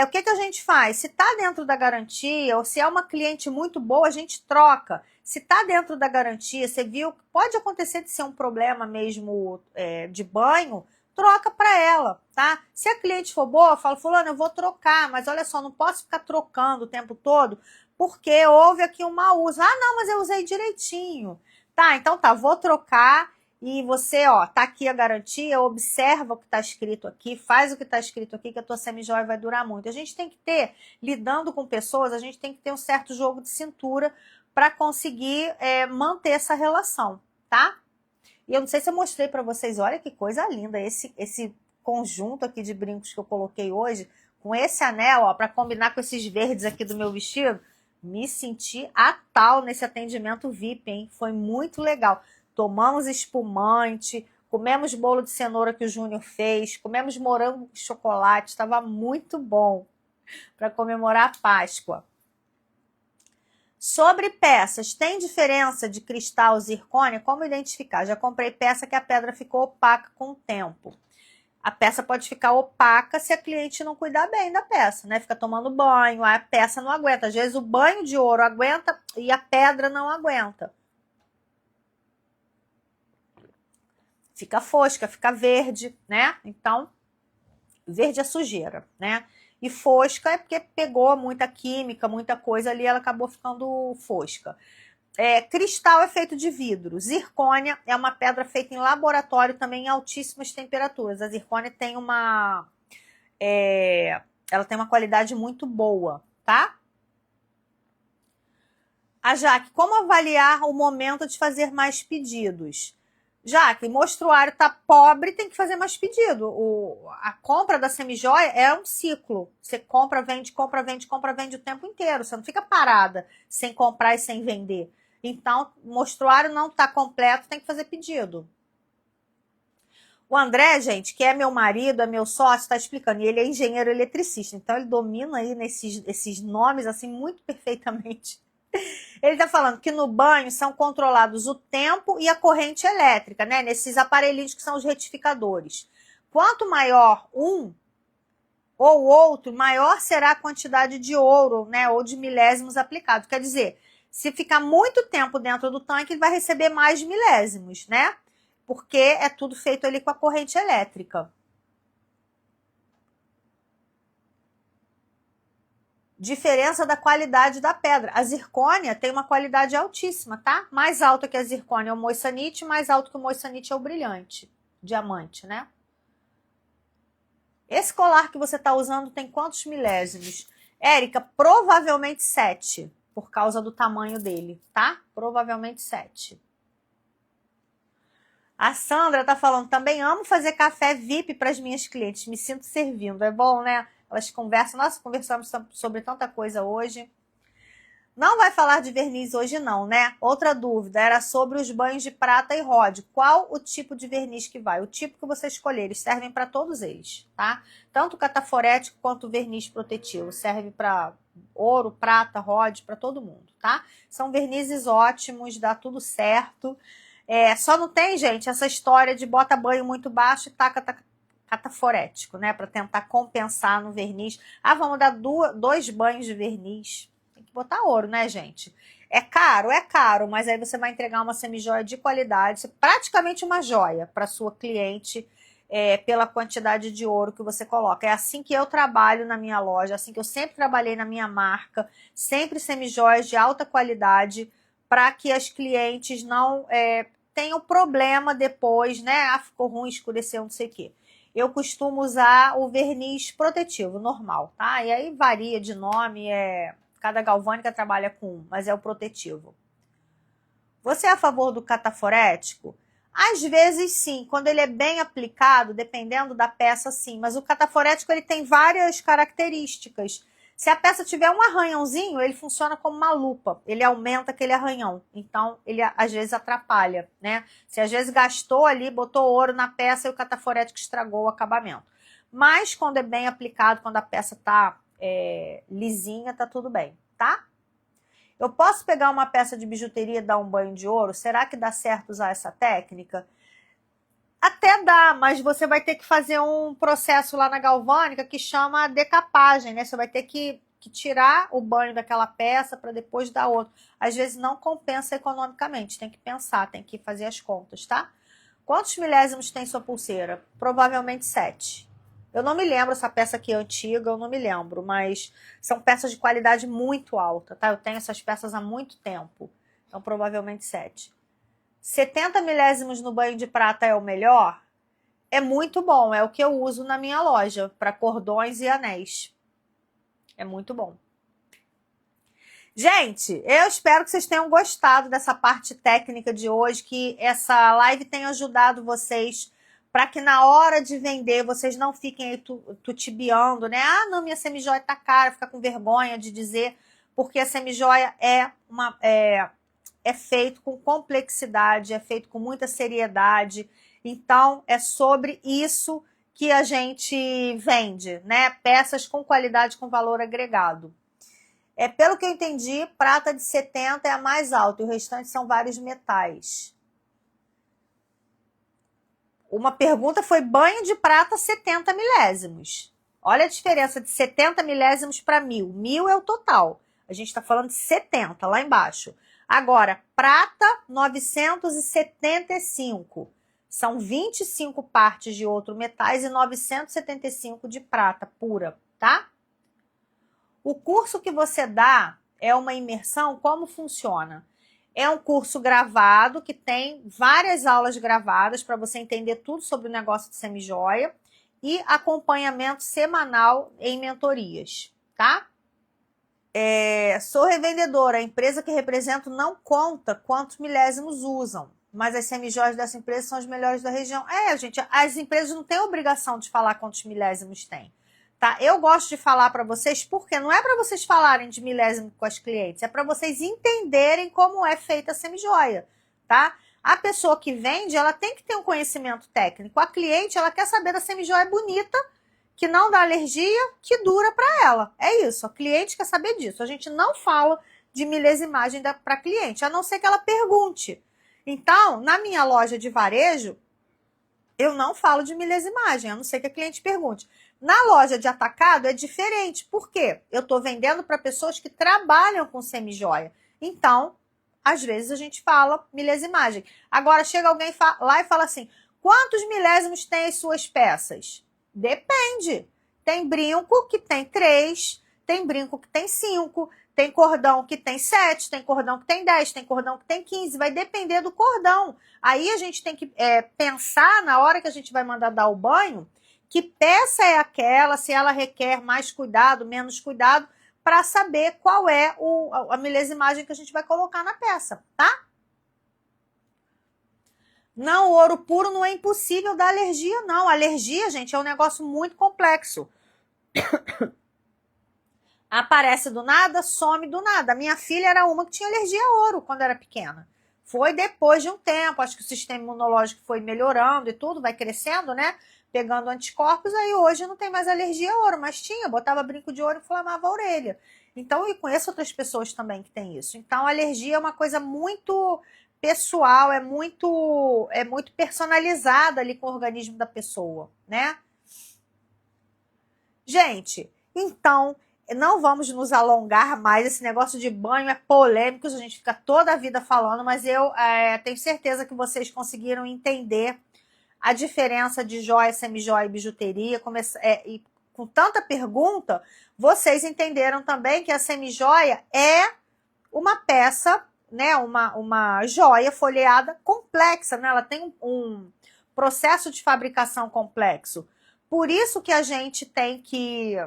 o que a gente faz? Se está dentro da garantia ou se é uma cliente muito boa, a gente troca. Se está dentro da garantia, você viu que pode acontecer de ser um problema mesmo de banho, troca para ela, tá? Se a cliente for boa, eu falo, fulano, eu vou trocar, mas olha só, não posso ficar trocando o tempo todo, porque houve aqui um mau uso. Ah, não, mas eu usei direitinho. Tá, então tá, vou trocar e você, ó, tá aqui a garantia, observa o que tá escrito aqui, faz o que tá escrito aqui, que a tua semijoia vai durar muito. A gente tem que ter, lidando com pessoas, a gente tem que ter um certo jogo de cintura para conseguir manter essa relação, tá? E eu não sei se eu mostrei para vocês, olha que coisa linda, esse conjunto aqui de brincos que eu coloquei hoje, com esse anel, ó, para combinar com esses verdes aqui do meu vestido, me senti a tal nesse atendimento VIP, hein? Foi muito legal. Tomamos espumante, comemos bolo de cenoura que o Júnior fez, comemos morango com chocolate, estava muito bom para comemorar a Páscoa. Sobre peças, tem diferença de cristal zircônia? Como identificar? Já comprei peça que a pedra ficou opaca com o tempo. A peça pode ficar opaca se a cliente não cuidar bem da peça, né? Fica tomando banho, a peça não aguenta. Às vezes o banho de ouro aguenta e a pedra não aguenta. Fica fosca, fica verde, né? Então, verde é sujeira, né? E fosca é porque pegou muita química, muita coisa ali, ela acabou ficando fosca. Cristal é feito de vidro. Zircônia é uma pedra feita em laboratório também em altíssimas temperaturas. A zircônia tem ela tem uma qualidade muito boa, tá? A Jaque, como avaliar o momento de fazer mais pedidos? Jaque, mostruário tá pobre, tem que fazer mais pedido. A compra da semijoia é um ciclo. Você compra, vende, compra, vende, compra, vende o tempo inteiro. Você não fica parada sem comprar e sem vender. Então, o mostruário não tá completo, tem que fazer pedido. O André, gente, que é meu marido, é meu sócio, tá explicando. E ele é engenheiro eletricista, então ele domina aí esses nomes assim muito perfeitamente. Ele está falando que no banho são controlados o tempo e a corrente elétrica, né? Nesses aparelhinhos que são os retificadores. Quanto maior um ou outro, maior será a quantidade de ouro, né? Ou de milésimos aplicados. Quer dizer, se ficar muito tempo dentro do tanque, ele vai receber mais milésimos, né? Porque é tudo feito ali com a corrente elétrica. Diferença da qualidade da pedra. A zircônia tem uma qualidade altíssima, tá? Mais alta que a zircônia é o moissanite, mais alto que o moissanite é o brilhante. Diamante, né? Esse colar que você tá usando tem quantos milésimos? Érica, provavelmente 7, por causa do tamanho dele, tá? Provavelmente 7. A Sandra tá falando, também amo fazer café VIP para as minhas clientes, me sinto servindo. É bom, né? Elas conversam, nós conversamos sobre tanta coisa hoje. Não vai falar de verniz hoje não, né? Outra dúvida era sobre os banhos de prata e ródio. Qual o tipo de verniz que vai? O tipo que você escolher, eles servem para todos eles, tá? Tanto o cataforético quanto o verniz protetivo. Serve para ouro, prata, ródio, para todo mundo, tá? São vernizes ótimos, dá tudo certo. Só não tem, gente, essa história de bota banho muito baixo e taca cataforético, né? Para tentar compensar no verniz. Ah, vamos dar 2 banhos de verniz. Tem que botar ouro, né, gente? É caro, mas aí você vai entregar uma semijoia de qualidade, praticamente uma joia para sua cliente, pela quantidade de ouro que você coloca. É assim que eu trabalho na minha loja, assim que eu sempre trabalhei na minha marca, sempre semijoias de alta qualidade, para que as clientes não tenham problema depois, né? Ah, ficou ruim, escureceu, não sei o quê. Eu costumo usar o verniz protetivo, normal, tá? E aí varia de nome, cada galvânica trabalha com um, mas é o protetivo. Você é a favor do cataforético? Às vezes sim, quando ele é bem aplicado, dependendo da peça sim, mas o cataforético ele tem várias características. Se a peça tiver um arranhãozinho, ele funciona como uma lupa. Ele aumenta aquele arranhão. Então, ele às vezes atrapalha, né? Se às vezes gastou ali, botou ouro na peça e o cataforético estragou o acabamento. Mas quando é bem aplicado, quando a peça tá lisinha, tá tudo bem, tá? Eu posso pegar uma peça de bijuteria e dar um banho de ouro? Será que dá certo usar essa técnica? Até dá, mas você vai ter que fazer um processo lá na galvânica que chama decapagem, né? Você vai ter que tirar o banho daquela peça para depois dar outro. Às vezes não compensa economicamente, tem que pensar, tem que fazer as contas, tá? Quantos milésimos tem sua pulseira? Provavelmente 7. Eu não me lembro, essa peça aqui é antiga, eu não me lembro, mas são peças de qualidade muito alta, tá? Eu tenho essas peças há muito tempo, então provavelmente 7. 70 milésimos no banho de prata é o melhor? É muito bom, é o que eu uso na minha loja, para cordões e anéis. É muito bom. Gente, eu espero que vocês tenham gostado dessa parte técnica de hoje, que essa live tenha ajudado vocês, para que na hora de vender, vocês não fiquem aí tutibiando, né? Ah, não, minha semijoia tá cara, fica com vergonha de dizer, porque a semijoia é feito com complexidade, é feito com muita seriedade. Então, é sobre isso que a gente vende, né? Peças com qualidade, com valor agregado. Pelo que eu entendi, prata de 70 é a mais alta e o restante são vários metais. Uma pergunta foi banho de prata 70 milésimos. Olha a diferença de 70 milésimos para 1000. 1000 é o total. A gente está falando de 70 lá embaixo. Agora, prata 975. São 25 partes de outros metais e 975 de prata pura, tá? O curso que você dá é uma imersão, como funciona? É um curso gravado que tem várias aulas gravadas para você entender tudo sobre o negócio de semijoia e acompanhamento semanal em mentorias, tá? Sou revendedora, a empresa que represento não conta quantos milésimos usam, mas as semijoias dessa empresa são as melhores da região. Gente, as empresas não têm obrigação de falar quantos milésimos tem, tá? Eu gosto de falar para vocês, porque não é para vocês falarem de milésimo com as clientes, é para vocês entenderem como é feita a semijoia, tá? A pessoa que vende, ela tem que ter um conhecimento técnico. A cliente, ela quer saber da semijoia bonita, que não dá alergia, que dura para ela. É isso, a cliente quer saber disso. A gente não fala de milesimagem para cliente, a não ser que ela pergunte. Então, na minha loja de varejo, eu não falo de milesimagem, a não ser que a cliente pergunte. Na loja de atacado é diferente. Por quê? Eu estou vendendo para pessoas que trabalham com semijoia. Então, às vezes a gente fala milesimagem. Agora, chega alguém lá e fala assim, quantos milésimos tem as suas peças? Depende. Tem brinco que tem 3, tem brinco que tem 5, tem cordão que tem 7, tem cordão que tem 10, tem cordão que tem 15. Vai depender do cordão. Aí a gente tem que pensar, na hora que a gente vai mandar dar o banho, que peça é aquela, se ela requer mais cuidado, menos cuidado, para saber qual é a milesimagem que a gente vai colocar na peça, tá? Não, o ouro puro não é impossível dar alergia, não. Alergia, gente, é um negócio muito complexo. Aparece do nada, some do nada. A minha filha era uma que tinha alergia a ouro quando era pequena. Foi depois de um tempo, acho que o sistema imunológico foi melhorando e tudo, vai crescendo, né? Pegando anticorpos, aí hoje não tem mais alergia a ouro, mas tinha, botava brinco de ouro e inflamava a orelha. Então, eu conheço outras pessoas também que têm isso. Então, a alergia é uma coisa muito pessoal, é muito personalizada ali com o organismo da pessoa, né? Gente, então, não vamos nos alongar mais, esse negócio de banho é polêmico, a gente fica toda a vida falando, mas eu tenho certeza que vocês conseguiram entender a diferença de joia, semijoia e bijuteria, e com tanta pergunta, vocês entenderam também que a semijoia é uma peça, né, uma joia folheada complexa, né? Ela tem um processo de fabricação complexo. Por isso que a gente tem que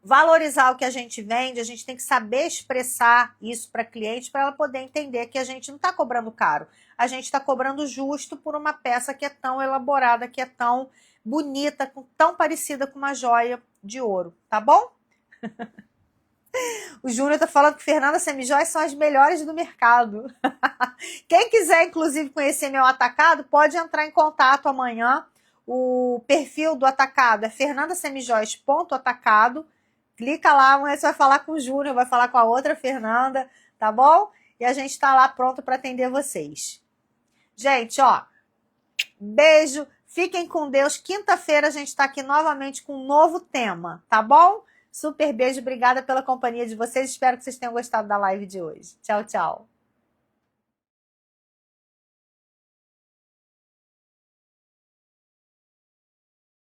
valorizar o que a gente vende, a gente tem que saber expressar isso para a cliente, para ela poder entender que a gente não está cobrando caro, a gente está cobrando justo por uma peça que é tão elaborada, que é tão bonita, tão parecida com uma joia de ouro, tá bom? O Júnior tá falando que Fernanda Semijóias são as melhores do mercado. Quem quiser, inclusive, conhecer meu atacado, pode entrar em contato amanhã. O perfil do atacado é fernandasemijoias.atacado. Clica lá, amanhã você vai falar com o Júnior, vai falar com a outra Fernanda, tá bom? E a gente tá lá pronto para atender vocês. Gente, ó, beijo, fiquem com Deus. Quinta-feira a gente tá aqui novamente com um novo tema, tá bom? Super beijo, obrigada pela companhia de vocês. Espero que vocês tenham gostado da live de hoje. Tchau, tchau.